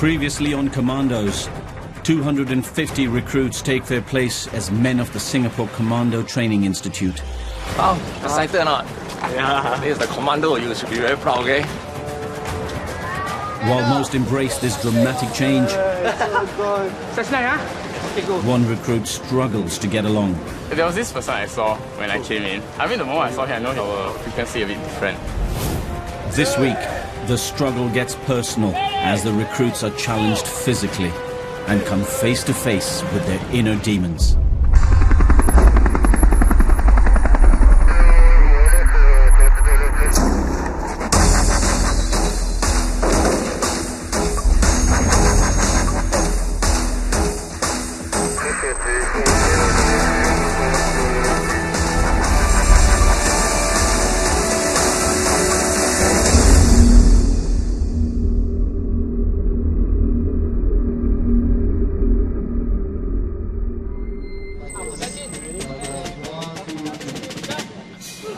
Previously on Commandos, 250 recruits take their place as men of the Singapore Commando Training Institute. Oh, excited or not? Yeah. This is the Commando, you should be very proud, okay? While most embrace this dramatic change, one recruit struggles to get along. There was this person I saw when I came in. I mean, the moment I saw him, I know our frequency a bit different. This week, the struggle gets personal as the recruits are challenged physically and come face to face with their inner demons.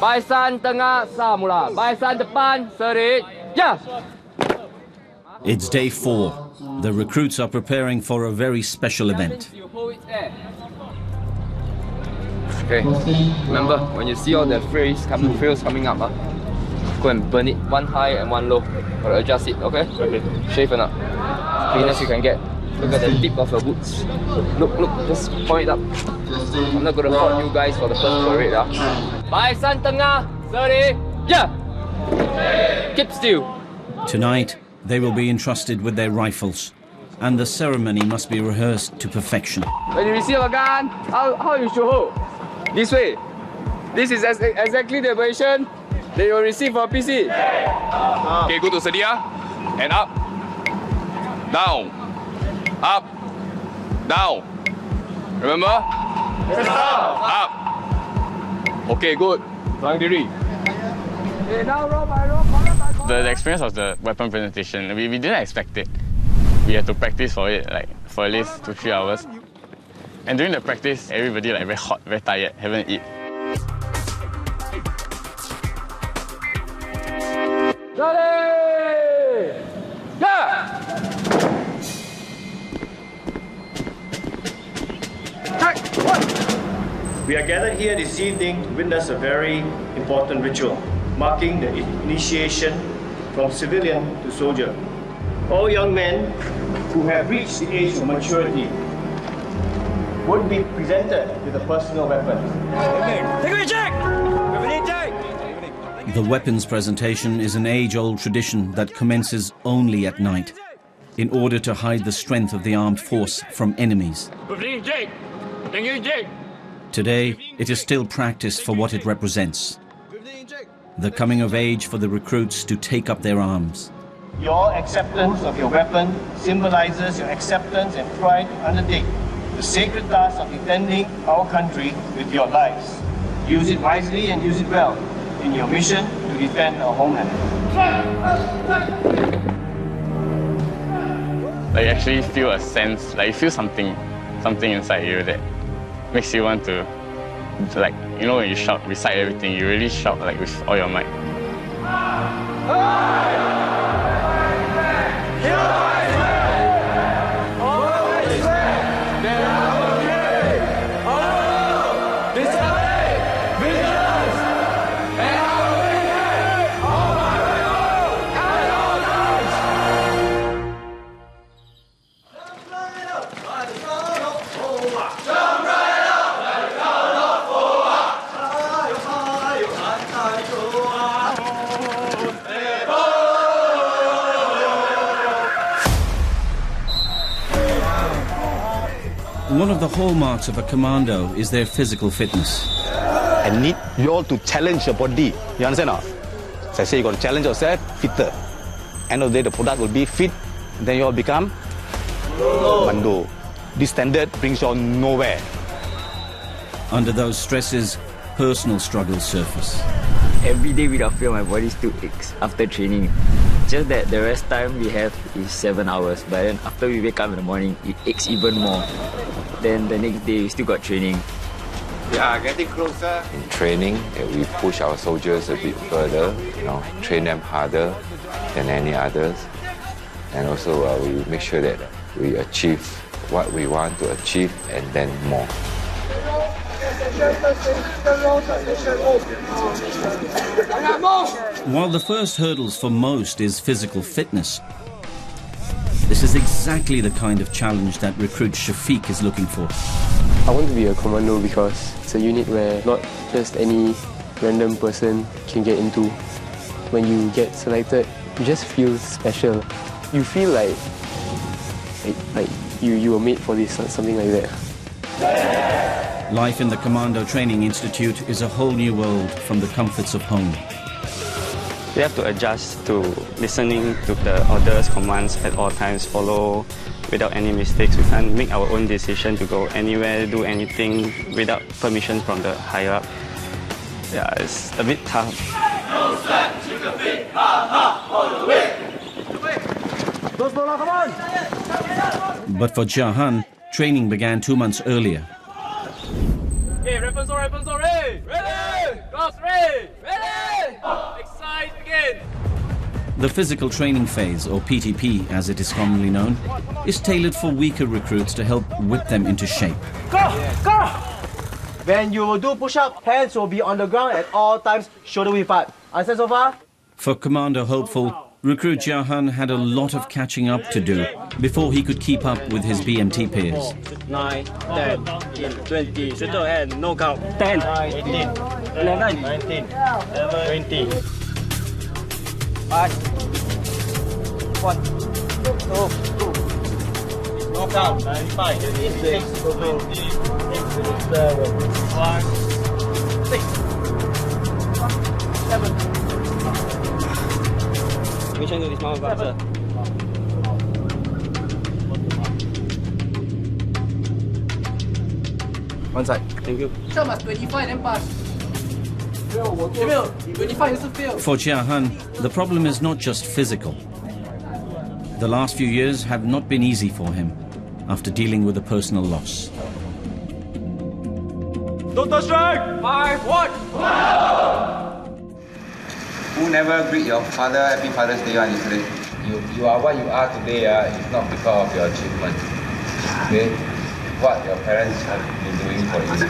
Barisan tengah sah mula. Barisan depan seri. Ya. It's day 4. The recruits are preparing for a very special event. Okay. Remember, when you see all the frills coming up, go and burn it. One high and one low. Or adjust it, okay? Okay. Shave enough. Clean as you can get. Look at the tip of your boots. Look, just point it up. I'm not going to fault you guys for the first parade. Barisan tengah, seri, ya! Keep still. Tonight, they will be entrusted with their rifles, and the ceremony must be rehearsed to perfection. When you receive a gun, how you should hold? This way. This is exactly the position that you will receive for PC. Okay, go to sedia and up, down, up, down. Remember? Yes, up. Okay, good. The experience of the weapon presentation, we didn't expect it. We had to practice for it for at least 2-3 hours. And during the practice, everybody very hot, very tired, haven't eaten. Ready! Yeah! We are gathered here this evening to witness a very important ritual, marking the initiation from civilian to soldier. All young men who have reached the age of maturity would be presented with a personal weapon. The weapons presentation is an age-old tradition that commences only at night, in order to hide the strength of the armed force from enemies. Today, it is still practiced for what it represents. The coming of age for the recruits to take up their arms. Your acceptance of your weapon symbolizes your acceptance and pride to undertake the sacred task of defending our country with your lives. Use it wisely and use it well in your mission to defend our homeland. You actually feel a sense, you feel something inside you that makes you want to, when you shout, recite everything, you really shout with all your might. One of the hallmarks of a commando is their physical fitness. I need you all to challenge your body. You understand or not? As I say, you're going to challenge yourself, fitter. End of the day, the product will be fit, then you all become commando. This standard brings you all nowhere. Under those stresses, personal struggles surface. Every day without fail, my body still aches after training. Just that the rest time we have is 7 hours, but then after we wake up in the morning, it aches even more. Then the next day, we still got training. Yeah, getting closer. In training, we push our soldiers a bit further, train them harder than any others. and also we make sure that we achieve what we want to achieve and then more. While the first hurdles for most is physical fitness, this is exactly the kind of challenge that recruit Shafiq is looking for. I want to be a commando because it's a unit where not just any random person can get into. When you get selected, you just feel special. You feel like you were made for this, something like that. Life in the Commando Training Institute is a whole new world from the comforts of home. We have to adjust to listening to the orders, commands at all times, follow without any mistakes. We can't make our own decision to go anywhere, do anything without permission from the higher up. Yeah, it's a bit tough. But for Jahan, training began 2 months earlier. Okay, weapons ready! Ready! Guns ready! Ready! Exercise begin! The physical training phase, or PTP as it is commonly known, is tailored for weaker recruits to help whip them into shape. Go! Go! When you do push-up, hands will be on the ground at all times, shoulder width apart. Understand so far? For Commander Hopeful, recruit Jahan had a lot of catching up to do before he could keep up with his BMT peers. 9, 10, 20, shoulder hand, no count. 10, 18, 11, 19, 20. 5, 1, 2, no count. 95, 96, 20, 7, 1, 6, 7. Which one do this mount faster? One side. Thank you. Sure, must 25 then pass. 25 is a fail. For Jahan, the problem is not just physical. The last few years have not been easy for him after dealing with a personal loss. Total strike! 5, 1! Who never greet your father Happy Father's Day on yesterday? You are what you are today, it's not because of your achievement. Okay? What your parents have been doing for you.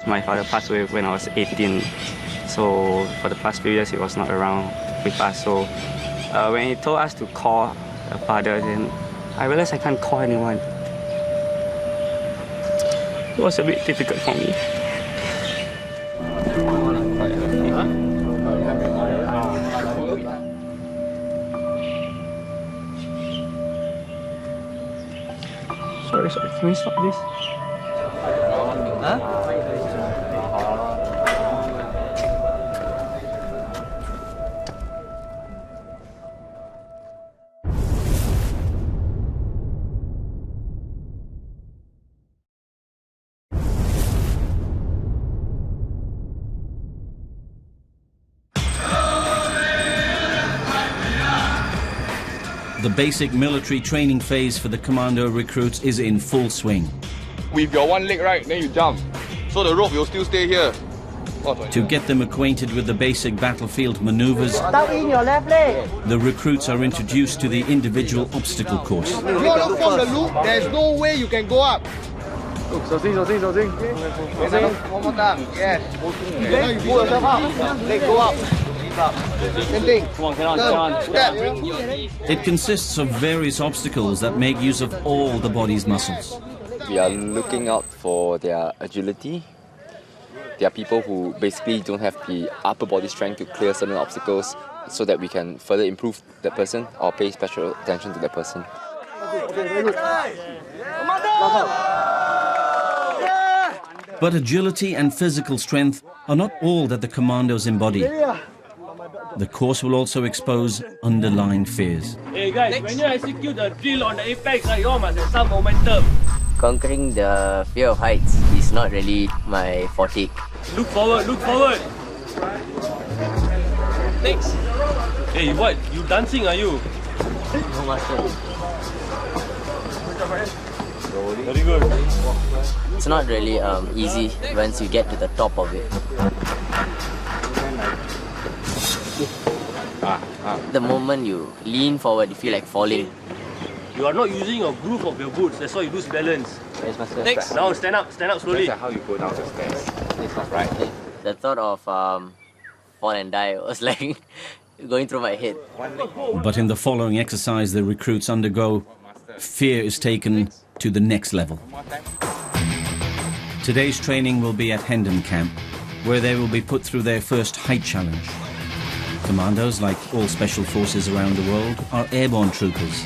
My father passed away when I was 18, so for the past few years he was not around with us. So when he told us to call a father, then I realized I can't call anyone. It was a bit difficult for me. Sorry, can we stop this? Huh? The basic military training phase for the commando recruits is in full swing. With your one leg, right, then you jump. So the rope will still stay here. To get them acquainted with the basic battlefield maneuvers, Tuck in your left leg. the recruits are introduced to the individual obstacle course. If you don't form the loop, there's no way you can go up. One more time, yes. Now you pull yourself up. Leg go up. Same thing. It consists of various obstacles that make use of all the body's muscles. We are looking out for their agility. There are people who basically don't have the upper body strength to clear certain obstacles, so that we can further improve that person or pay special attention to that person. But agility and physical strength are not all that the commandos embody. The course will also expose underlying fears. Hey guys, when you execute the drill on the apex, you all must have some momentum. Conquering the fear of heights is not really my forte. Look forward, look forward. Next. Hey, what? You dancing, are you? No master. Very good. It's not really easy once you get to the top of it. The moment you lean forward, you feel like falling. You are not using your groove of your boots, that's why you lose balance. Next, now stand up slowly. That's how you go down the stairs. It's not right. The thought of fall and die was like going through my head. But in the following exercise the recruits undergo, fear is taken to the next level. Today's training will be at Hendon Camp, where they will be put through their first height challenge. Commandos, like all special forces around the world, are airborne troopers.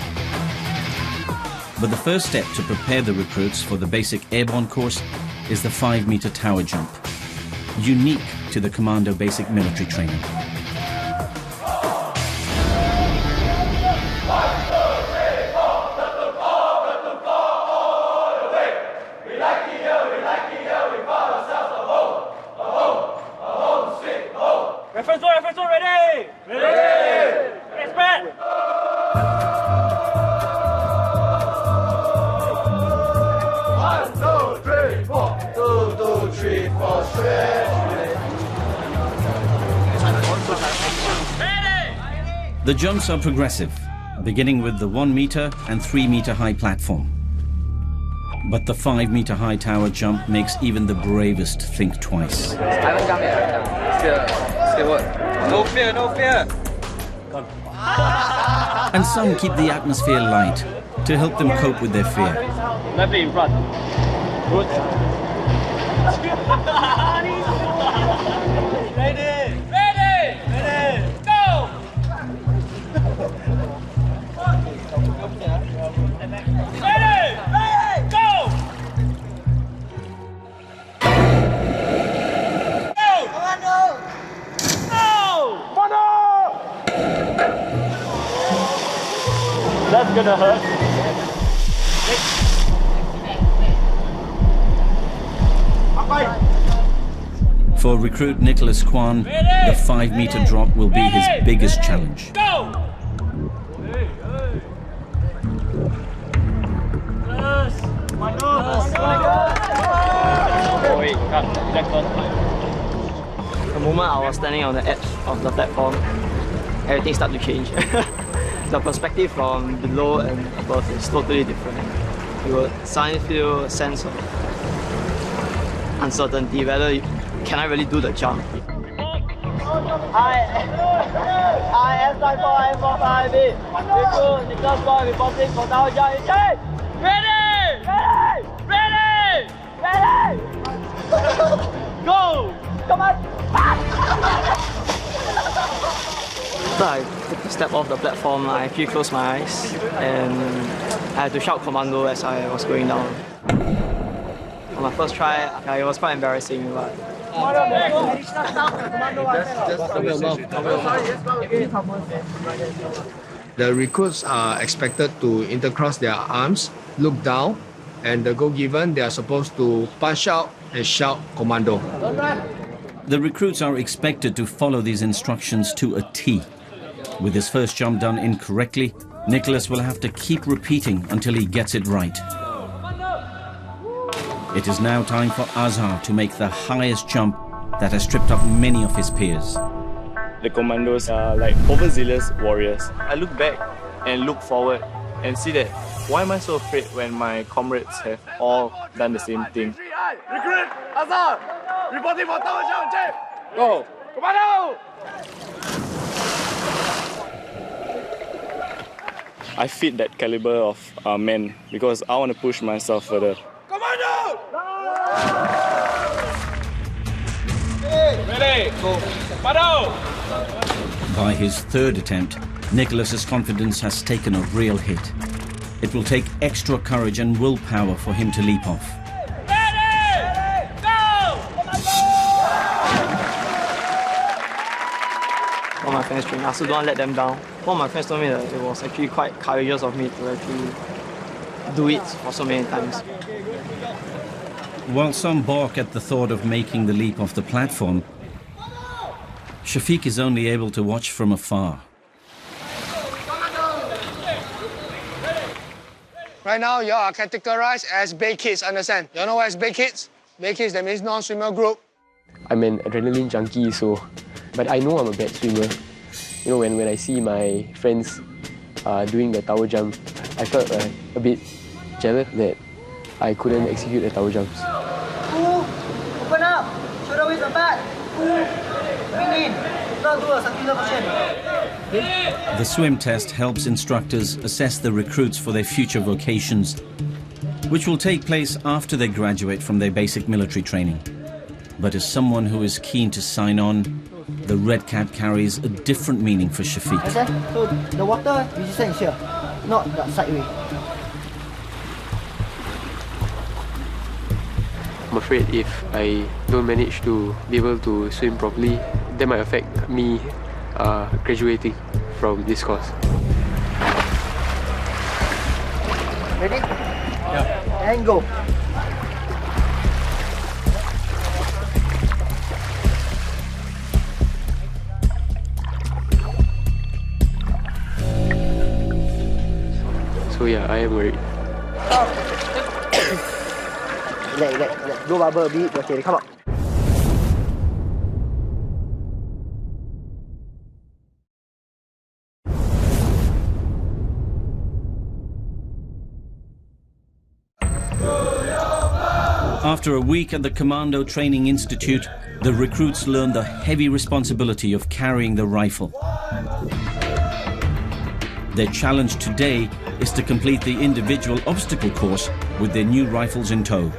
But the first step to prepare the recruits for the basic airborne course is the 5-meter tower jump, unique to the Commando basic military training. Reference one, ready! Ready! Expert! The jumps are progressive, beginning with the 1-meter and 3-meter high platform. But the 5-meter high tower jump makes even the bravest think twice. I haven't come yet. Still what? No fear, no fear. And some keep the atmosphere light to help them cope with their fear. Left leg in front. Good. Ready! Ready! Ready! Go! Ready! Ready! Go! Go! Commando! Go! Commando! That's gonna hurt. For recruit Nicholas Kwan, the 5-meter drop will be his biggest challenge. Go! The moment I was standing on the edge of the platform, everything started to change. The perspective from below and above is totally different. You will suddenly feel a sense of uncertainty, whether can I really do the jump. I S94 Recruit Nicholas Kwan reporting for tower jump in change. Ready! Ready! Ready! Ready! Go! Come on! So I took a step off the platform, I actually closed my eyes and I had to shout commando as I was going down. On my first try, it was quite embarrassing, but The recruits are expected to intercross their arms, look down, and the go given, they are supposed to punch out and shout commando. The recruits are expected to follow these instructions to a T. With his first jump done incorrectly, Nicholas will have to keep repeating until he gets it right. It is now time for Azhar to make the highest jump that has tripped up many of his peers. The Commandos are like overzealous warriors. I look back and look forward and see that why am I so afraid when my comrades have all done the same thing? Recruit! Azhar! Reporting for tower jump check! Go! Commando! I fit that caliber of men because I want to push myself further. Commando! Ready! Go! Commando! By his third attempt, Nicholas's confidence has taken a real hit. It will take extra courage and willpower for him to leap off. Ready! Go! all my friends train. I also don't let them down. One of my friends told me that it was actually quite courageous of me to actually do it for so many times. While some balk at the thought of making the leap off the platform, Shafiq is only able to watch from afar. Right now, you are categorized as Bay Kids, understand? You know what is Bay Kids? Bay Kids, that means non-swimmer group. I'm an adrenaline junkie, but I know I'm a bad swimmer. You know, when I see my friends doing the tower jump, I felt a bit jealous that I couldn't execute the tower jumps. Open up! Shoulder width apart! Bring in! Now do a circular motion. The swim test helps instructors assess the recruits for their future vocations, which will take place after they graduate from their basic military training. But as someone who is keen to sign on, the red cap carries a different meaning for Shafiq. So the water resistance is here, not the sideway. I'm afraid if I don't manage to be able to swim properly, that might affect me graduating from this course. Ready? Yeah. And go. So yeah, I am worried. Relax. Go bubble a bit. Okay, come up. After a week at the Commando Training Institute, the recruits learn the heavy responsibility of carrying the rifle. Their challenge today is to complete the individual obstacle course with their new rifles in tow.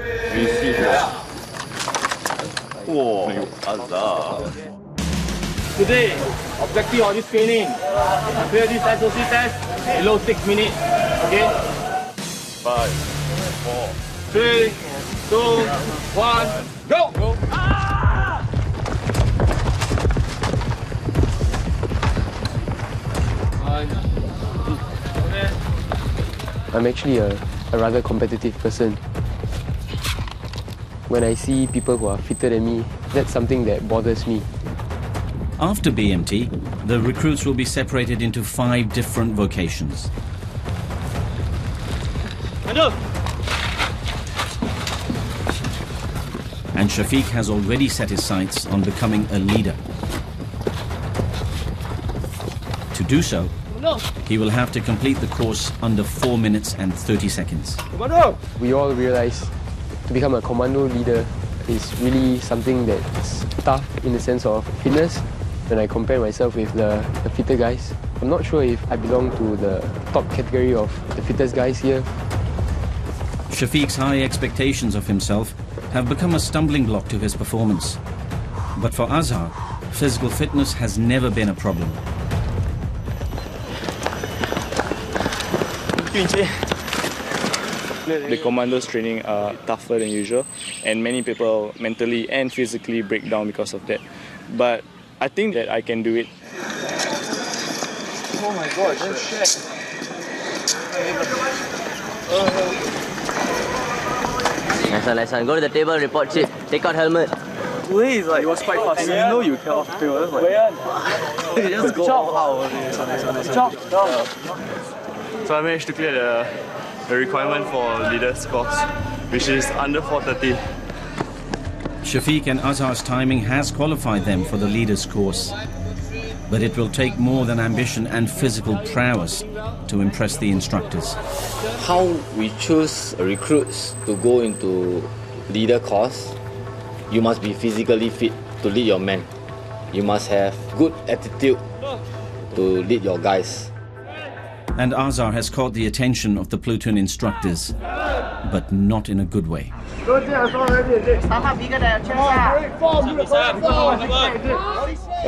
Today, objective of this training, clear this SOC test below 6 minutes. Okay? 5, 4, 3, 2, 1, go! I'm actually a rather competitive person. When I see people who are fitter than me, that's something that bothers me. After BMT, the recruits will be separated into 5 different vocations. And Shafiq has already set his sights on becoming a leader. To do so, he will have to complete the course under 4 minutes and 30 seconds. We all realize to become a commando leader is really something that's tough in the sense of fitness. When I compare myself with the fitter guys, I'm not sure if I belong to the top category of the fittest guys here. Shafiq's high expectations of himself have become a stumbling block to his performance. But for Azhar, physical fitness has never been a problem. The Commandos training are tougher than usual, and many people mentally and physically break down because of that. But I think that I can do it. Oh my god, oh shit. Nice one. Go to the table, report sheet. Take out helmet. Wait, like, it was quite fast. You know you cannot fail. Like, just go. Chop. So I managed to clear the requirement for leader's course, which is under 4:30. Shafiq and Azhar's timing has qualified them for the leader's course. But it will take more than ambition and physical prowess to impress the instructors. How we choose recruits to go into leader course, you must be physically fit to lead your men. You must have good attitude to lead your guys. And Azhar has caught the attention of the platoon instructors, but not in a good way. When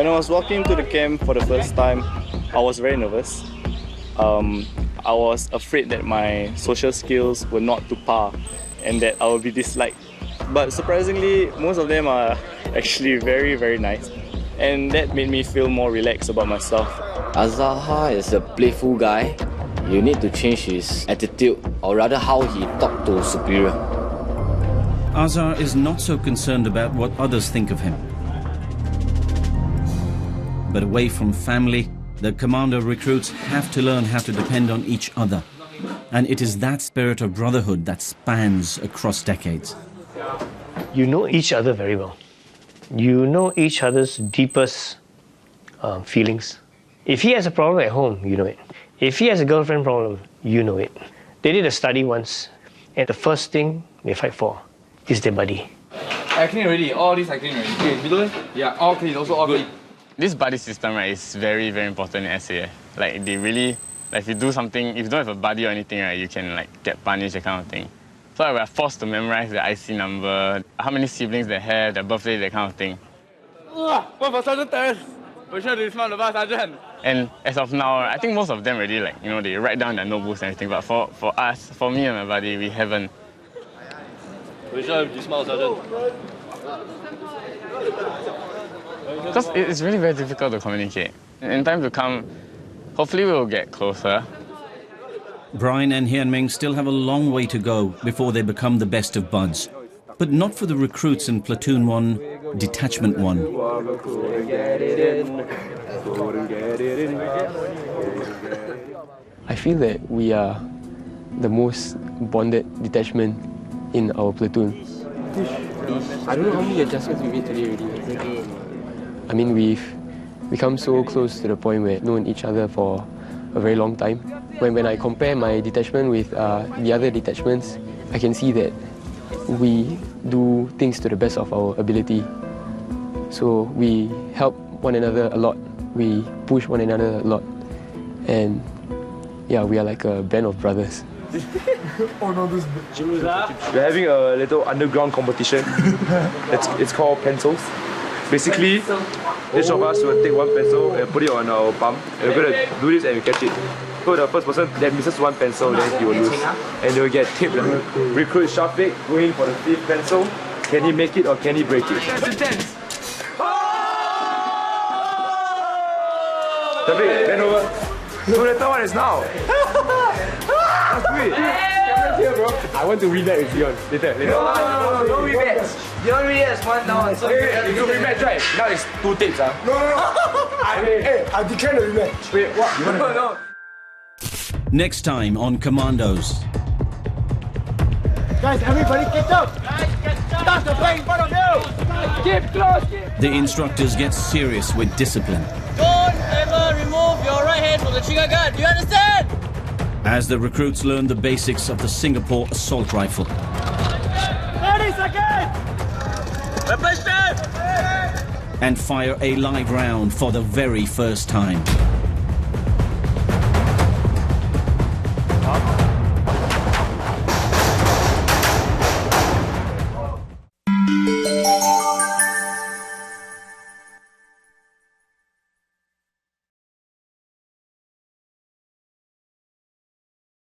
I was walking to the camp for the first time, I was very nervous. I was afraid that my social skills were not to par and that I would be disliked. But surprisingly, most of them are actually very, very nice. And that made me feel more relaxed about myself. Azhar is a playful guy. You need to change his attitude, or rather how he talks to superior. Azhar is not so concerned about what others think of him. But away from family, the commando recruits have to learn how to depend on each other. And it is that spirit of brotherhood that spans across decades. You know each other very well. You know each other's deepest feelings. If he has a problem at home, you know it. If he has a girlfriend problem, you know it. They did a study once, and the first thing they fight for is their buddy. I clean already. All these I clean already. Okay, below? Yeah, all clean. Also all clean. This buddy system, right, is very, very important in SAF. Like, they really, like, if you do something, if you don't have a buddy or anything, right, you can, like, get punished, that kind of thing. So we're forced to memorize the IC number, how many siblings they have, their birthday, that kind of thing. And as of now, I think most of them already, like, you know, they write down their notebooks and everything. But for us, for me and my buddy, we haven't. Because it's really very difficult to communicate. In time to come, hopefully we'll get closer. Brian and Hian Ming still have a long way to go before they become the best of buds. But not for the recruits in Platoon 1, Detachment 1. I feel that we are the most bonded detachment in our platoon. I don't know how many adjustments we made today already. I mean, we've become so close to the point where we've known each other for a very long time. When I compare my detachment with the other detachments, I can see that we do things to the best of our ability. So we help one another a lot. We push one another a lot. And yeah, we are like a band of brothers. We're having a little underground competition. It's called pencils. Basically, each of us will take one pencil and put it on our palm. And we're going to do this and we catch it. So the first person that misses one pencil, then he will lose. And they will get tipped. Recruit Shafiq going for the 5th pencil. Can he make it or can he break it? Shafiq, bend over. So the third one is now. Let's do it. I want to rematch with Dion later. No, don't rematch. Dion already has one down. So you do rematch, right? Now it's 2 tapes. No. I declare the rematch. Wait, what? No. Next time on Commandos. Guys, everybody get up! Stop the play in front of you! Keep close! The instructors get serious with discipline. Don't ever remove your right hand from the trigger guard, do you understand? As the recruits learn the basics of the Singapore assault rifle. 30 seconds! Weapon stand! And fire a live round for the very first time.